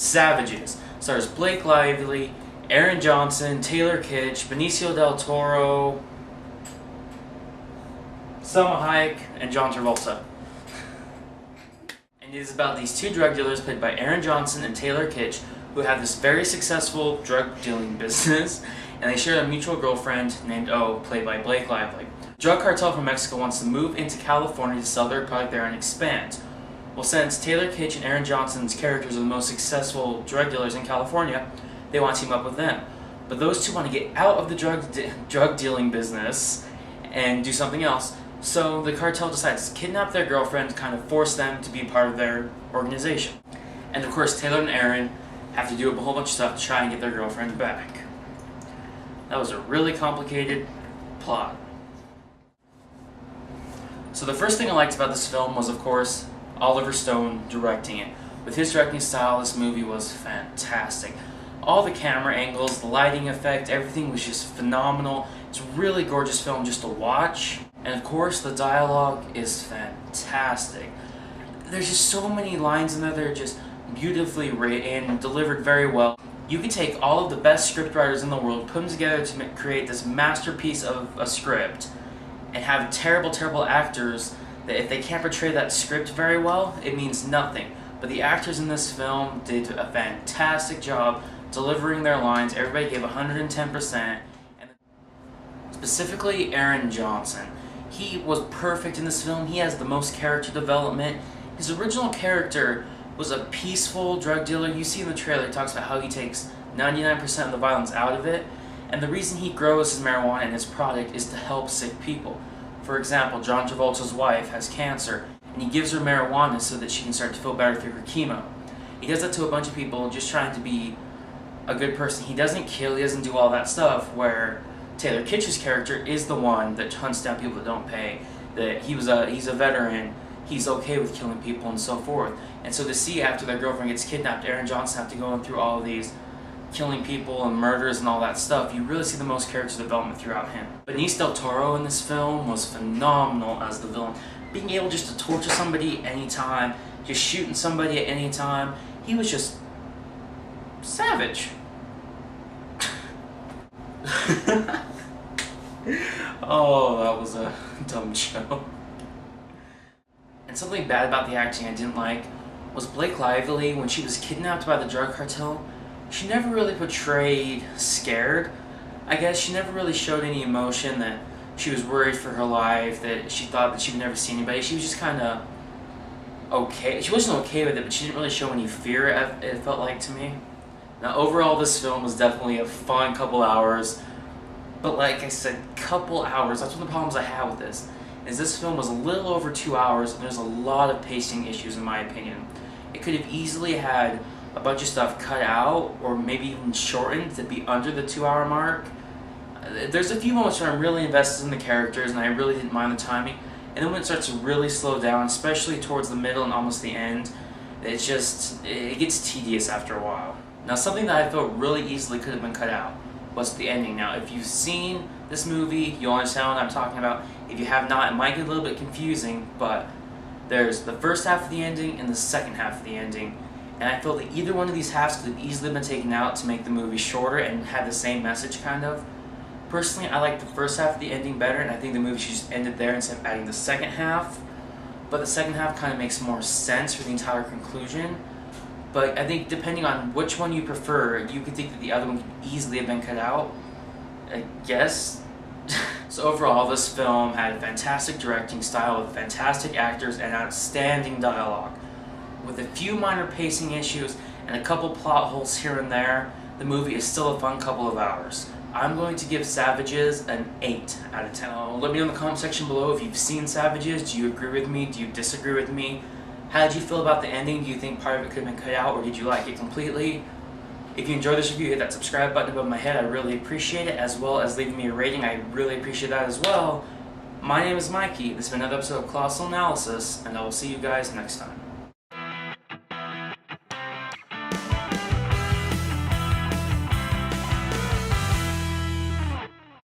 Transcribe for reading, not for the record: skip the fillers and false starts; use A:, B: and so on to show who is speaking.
A: Savages. Stars Blake Lively, Aaron Johnson, Taylor Kitsch, Benicio del Toro, Salma Hayek, and John Travolta. And it is about these two drug dealers played by Aaron Johnson and Taylor Kitsch who have this very successful drug dealing business, and they share a mutual girlfriend named O, played by Blake Lively. The drug cartel from Mexico wants to move into California to sell their product there and expand. Well, since Taylor Kitsch and Aaron Johnson's characters are the most successful drug dealers in California, they want to team up with them. But those two want to get out of the drug dealing business and do something else. So the cartel decides to kidnap their girlfriend to kind of force them to be part of their organization. And of course, Taylor and Aaron have to do a whole bunch of stuff to try and get their girlfriend back. That was a really complicated plot. So the first thing I liked about this film was, of course, Oliver Stone directing it. With his directing style, this movie was fantastic. All the camera angles, the lighting effect, everything was just phenomenal. It's a really gorgeous film just to watch. And of course, the dialogue is fantastic. There's just so many lines in there that are just beautifully written and delivered very well. You could take all of the best scriptwriters in the world, put them together to create this masterpiece of a script, and have terrible, terrible actors that if they can't portray that script very well, it means nothing. But the actors in this film did a fantastic job delivering their lines. Everybody gave 110%. And specifically Aaron Johnson. He was perfect in this film. He has the most character development. His original character was a peaceful drug dealer. You see in the trailer, he talks about how he takes 99% of the violence out of it. And the reason he grows his marijuana and his product is to help sick people. For example, John Travolta's wife has cancer, and he gives her marijuana so that she can start to feel better through her chemo. He does that to a bunch of people just trying to be a good person. He doesn't kill, he doesn't do all that stuff, where Taylor Kitsch's character is the one that hunts down people that don't pay, that he's a veteran, he's okay with killing people and so forth. And so to see after their girlfriend gets kidnapped, Aaron Johnson have to go through all of these killing people and murders and all that stuff, you really see the most character development throughout him. Benicio del Toro in this film was phenomenal as the villain. Being able just to torture somebody anytime, just shooting somebody at any time, he was just savage. Oh, that was a dumb joke. And something bad about the acting I didn't like was Blake Lively. When she was kidnapped by the drug cartel, she never really portrayed scared. I guess she never really showed any emotion that she was worried for her life, that she thought that she would never see anybody. She was just kind of okay. She wasn't okay with it, but she didn't really show any fear, it felt like to me. Now overall, this film was definitely a fun couple hours. But like I said, couple hours, that's one of the problems I have with this, is this film was a little over 2 hours, and there's a lot of pacing issues in my opinion. It could have easily had a bunch of stuff cut out, or maybe even shortened to be under the 2 hour mark. There's a few moments where I'm really invested in the characters, and I really didn't mind the timing, and then when it starts to really slow down, especially towards the middle and almost the end, it gets tedious after a while. Now something that I felt really easily could have been cut out was the ending. Now if you've seen this movie, you'll understand what I'm talking about. If you have not, it might get a little bit confusing, but there's the first half of the ending and the second half of the ending. And I feel that either one of these halves could have easily been taken out to make the movie shorter and have the same message, kind of. Personally, I like the first half of the ending better, and I think the movie should just end it there instead of adding the second half. But the second half kind of makes more sense for the entire conclusion. But I think depending on which one you prefer, you could think that the other one could easily have been cut out, I guess. So overall, this film had a fantastic directing style with fantastic actors and outstanding dialogue. With a few minor pacing issues and a couple plot holes here and there, the movie is still a fun couple of hours. I'm going to give Savages an 8 out of 10. Let me know in the comment section below if you've seen Savages. Do you agree with me? Do you disagree with me? How did you feel about the ending? Do you think part of it could have been cut out, or did you like it completely? If you enjoyed this review, hit that subscribe button above my head. I really appreciate it, as well as leaving me a rating. I really appreciate that as well. My name is Mikey. This has been another episode of Colossal Analysis, and I will see you guys next time.